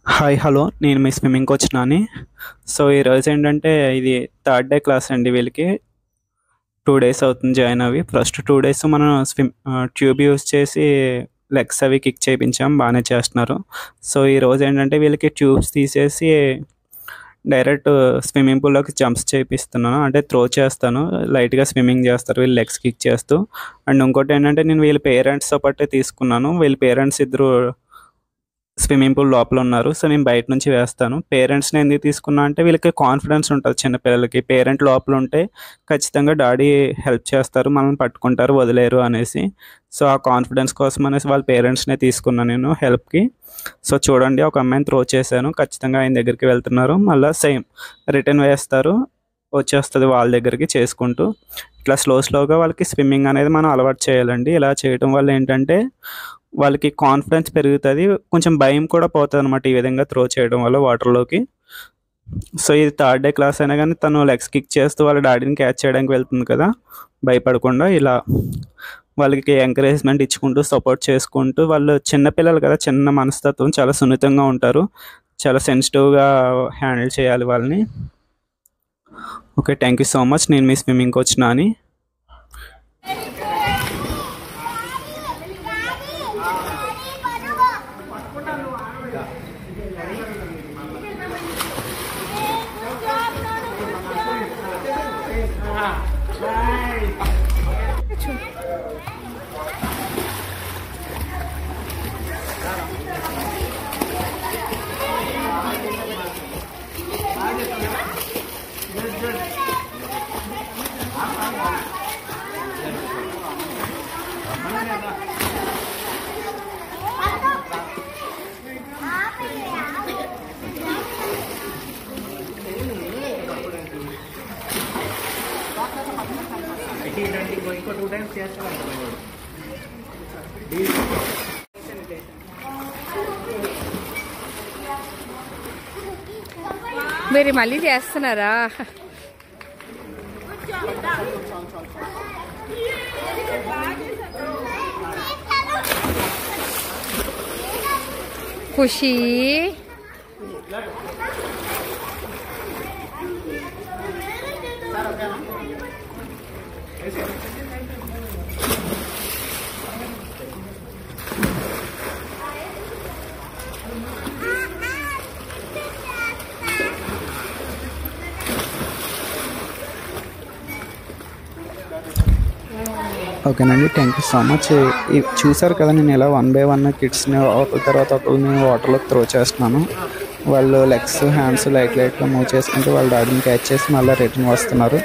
Hi hello నేను మీ swimming coach Nani. So ఈరోజు ఏంటంటే ఇది థర్డ్ డే క్లాస్ అండి. వీళ్ళకి 2 days అవుతుంది జాయిన్ అవి. ఫస్ట్ 2 days మనం ట్యూబ్ యూస్ చేసి లెగ్స్ అవి కిక్ చేయించాం, బాగానే చేస్తున్నారు. సో ఈరోజు ఏంటంటే వీళ్ళకి ట్యూబ్స్ తీసేసి డైరెక్ట్ స్విమ్మింగ్ పూల్లోకి జంప్స్ చేపిస్తున్నాను, అంటే త్రో చేస్తాను. లైట్గా స్విమ్మింగ్ చేస్తారు వీళ్ళు లెగ్స్ కిక్ చేస్తూ. అండ్ ఇంకోటి ఏంటంటే నేను వీళ్ళ పేరెంట్స్తో పాటే తీసుకున్నాను. వీళ్ళ పేరెంట్స్ ఇద్దరు స్విమ్మింగ్ పూల్ లోపల ఉన్నారు. సో నేను బయట నుంచి వేస్తాను. పేరెంట్స్ని ఎందుకు తీసుకున్నా అంటే వీళ్ళకి కాన్ఫిడెన్స్ ఉంటుంది చిన్నపిల్లలకి, పేరెంట్ లోపల ఉంటే ఖచ్చితంగా డాడీ హెల్ప్ చేస్తారు, మనల్ని పట్టుకుంటారు, వదిలేరు అనేసి. సో ఆ కాన్ఫిడెన్స్ కోసం అనేసి వాళ్ళ పేరెంట్స్నే తీసుకున్నాను నేను హెల్ప్కి. సో చూడండి, ఒక అమ్మాయిని త్రో చేశాను, ఖచ్చితంగా ఆయన దగ్గరికి వెళ్తున్నారు. మళ్ళీ సేమ్ రిటర్న్ వేస్తారు, వచ్చేస్తుంది వాళ్ళ దగ్గరికి చేసుకుంటూ. ఇట్లా స్లోగా వాళ్ళకి స్విమ్మింగ్ అనేది మనం అలవాటు చేయాలండి. ఇలా చేయడం వల్ల ఏంటంటే వాళ్ళకి కాన్ఫిడెన్స్ పెరుగుతుంది, కొంచెం భయం కూడా పోతుంది అనమాట ఈ విధంగా త్రో చేయడం వల్ల వాటర్లోకి. సో ఇది థర్డ్ డే క్లాస్ అయినా కానీ తను లెగ్స్ కిక్ చేస్తూ వాళ్ళ డాడీని క్యాచ్ చేయడానికి వెళ్తుంది కదా, భయపడకుండా. ఇలా వాళ్ళకి ఎంకరేజ్మెంట్ ఇచ్చుకుంటూ సపోర్ట్ చేసుకుంటూ, వాళ్ళు చిన్నపిల్లలు కదా, చిన్న మనస్తత్వం, చాలా సున్నితంగా ఉంటారు, చాలా సెన్సిటివ్గా హ్యాండిల్ చేయాలి వాళ్ళని. Okay, thank you so much. నేను మీ స్విమ్మింగ్ కోచ్ నాని. ఇంకో 2 times చేస్తాను. మీరు మళ్ళీ చేస్తున్నారా? ఖుషి ఓకేనండి, థ్యాంక్ యూ సో మచ్. చూసారు కదా, నేను ఇలా 1 by 1 కిడ్స్ని ఒకరి తర్వాత ఒకరిని వాటర్లోకి త్రో చేస్తున్నాను. వాళ్ళు లెగ్స్ హ్యాండ్స్ లైట్గా మూవ్ చేసుకుంటూ వాళ్ళ డాడీని క్యాచ్ చేసి మళ్ళీ రిటర్న్ వస్తున్నారు.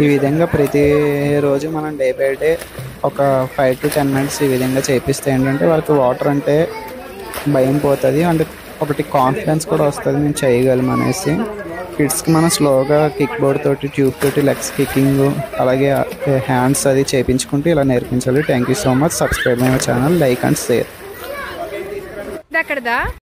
ఈ విధంగా ప్రతిరోజు మనం డే బై డే ఒక 5 to 10 minutes ఈ విధంగా చేపిస్తే ఏంటంటే వాళ్ళకి వాటర్ అంటే భయం పోతుంది, అంటే ఒకటి కాన్ఫిడెన్స్ కూడా వస్తుంది, మేము చేయగలం అనేసి. కిడ్స్కి మనం స్లోగా కిక్ బోర్డ్ తోటి, ట్యూబ్ తోటి లెగ్స్ కిక్కింగ్, అలాగే హ్యాండ్స్ అది చేయించుకుంటూ ఇలా నేర్పించాలి. Thank you so much. Subscribe my channel, like and share. అక్కడదా